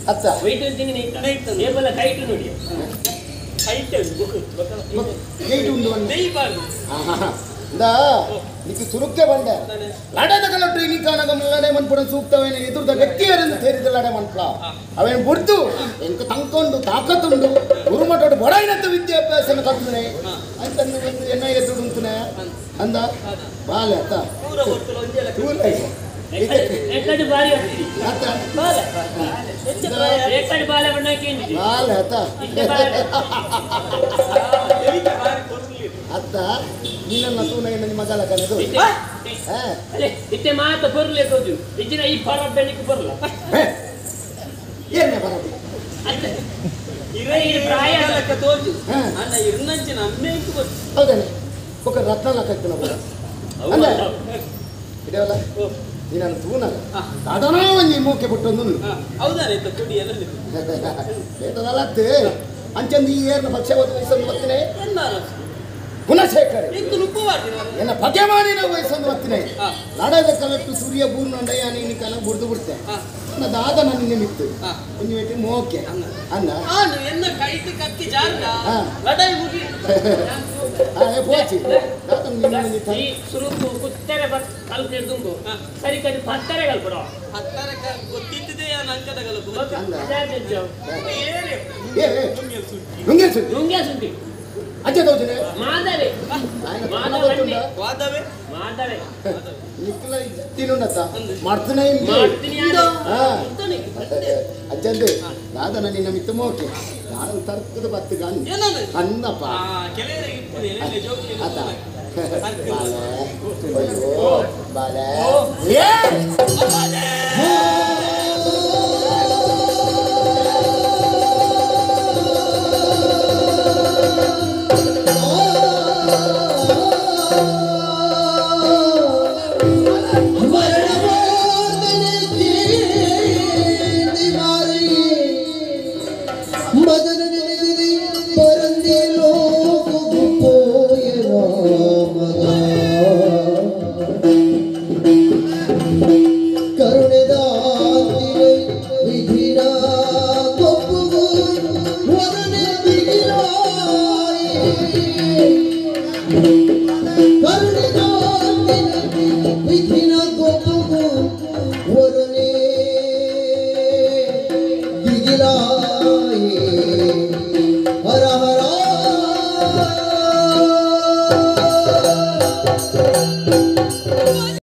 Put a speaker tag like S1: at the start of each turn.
S1: ಅತ್ತ
S2: ವೈಟ್ ಅಂತೀನಿ night ಏಬಲ್ಲ kite ನೋಡಿ ಕೈಟ್
S1: ಗೇಟ್ ಉಂಡು ನಿಕ್ಕೆ ಸುರುಕ್ಕೆ ಬಂದೆ ಲಡದ ಕಲಟ್ಟು ಇನಿ ಕಾಣದ ಲಡೆ ಮನ್ಪುಡ ಸೂಕ್ತವೇನೆ ಎದುರ್ದ ವ್ಯಕ್ತಿಯರಿಂದ ಸೇರಿದ ಲಡೆ ಮನ್ಪುಡ ಅವೇನು ಬುಡ್ದು ಎಂಕ ತಂಕೊಂಡು ತಾಕತ್ತುಂಡು ಗುರುಮಠೋಡು ಬಡಾಯಿನಂತ ವಿದ್ಯಾಭ್ಯಾಸನ ಕಲ್ತನೆ ಅಂತ ಒಂದು ಎನ್ನ ಎದುರು ಉಂಟುನೆ ಅಂದ ಬಾಲೆ ಅತ್ತ
S2: ಎಕ್ಕಡಿ ಬಾರಿ ಆಗ್ತಿರಿ
S1: ಅತ್ತ
S2: ಬಾಲೆ ಎಕ್ಕಡಿ ಬಾಲೆ ಬಣ್ಣಕ್ಕೆ
S1: ಬಾಲೆ ಅತ್ತ ಅತ್ತ ನೀನನ್ನ ತೂನ ನಿಮ್ಮ ಮಗಳ ಕಣದು
S2: ಅಲೆ ಇತ್ತೆ ಮಾತ ಬರಲೇ ತೋಜು ಇಜ್ಜಿನ ಈ ಫಾರ ಬೆಳಿಕ್ಕೆ ಬರಲ್ಲ
S1: ಏನೇ ಬರದು
S2: ಅತ್ತೆ ಇರೇ ಪ್ರಾಯ ಲಕ್ಕ ತೋಜು ಅಣ್ಣ ಇರ್ನಂಚಿನ ಅಮ್ಮೆಂಕು ಗೊತ್ತು
S1: ಹೌದೇನೆ ಒಕ್ಕ ರತ್ನ ಕಟ್ಟಿನ ಬರ ಅಲ್ಲ ಇದೆಯಲ್ಲ ನೀನನ್ನು ತೂನಲ್ಲ ಸಾಧನ ಒಂಜಿ ಮೂಕೆ ಬಿಟ್ಟೊಂದು
S2: ಹೌದಾನೆ ಕುಡಿ ಎಲ್ಲ
S1: ಏಟದಲ್ಲತ್ತೆ ಅಂಚಂದು ಈ ಏರ್ನ ಪಕ್ಷ ವಯಸ್ಸನ್ನು ಬರ್ತೀನಿ ಗುಣಶೇಖರ ಎನ್ನ ಪಗೆಮಾನಿನ ವಯಸ್ಸನ್ನು ಬರ್ತೀನಿ ನಾಡದ ಕಲಟ್ಟು ಸೂರ್ಯ ಬೂರ್ನಂಡಯ್ಯ ನೀನು ಕಲ ಬುಡ್ದು ಬಿಡ್ತೆ ನನ್ನ ದಾದ ನನ್ನ ಮಿತ್ತು ಒಂದು ವೇಟಿ ಮೋಕೆ ಅನ್ನ
S2: ಎನ್ನ ಕೈತು ಕತ್ತಿ ಜಾರ್ಗ ಲಡಾಯಿ ಮುಗಿ
S1: ಪೋಚಿ ದಾದ ನಿನ್ನ
S2: ಸುರುಕು ಕುತ್ತರೆ ಕಲ್ಪನೆ ತುಂಬು ಸರಿ ಕರಿ ಪತ್ತರೆ ಕಲ್ಪಡ ಪತ್ತರೆ ಗೊತ್ತಿದ್ದೆ ನಂಕದ ಕಲ್ಪು
S1: ನುಂಗೆ ಸುಂಟಿ
S2: ನುಂಗೆ ಸುಂಟಿ
S1: ಅಜ್ಜ ತೋಜನೆ
S2: ಮಾದವೆ
S1: ಮಾದವೆ
S2: ಮಾದವೆ
S1: ನಿಕ್ಕಲ ತಿನ್ನುಂಡತ್ತ ಮಾಡ್ತಾನೆ
S2: ಮಾಡ್ತೀನಿ
S1: ಅಜ್ಜಂದು ದಾದನ ನಿನ್ನ ಮಿತ್ತು ಮೋಕೆ ನಾನು ತರ್ಕದ ಬತ್ತಿಗ ಅನ್ನಪ್ಪ ಅದ ಬಾಲೆ ಬಾಲೆ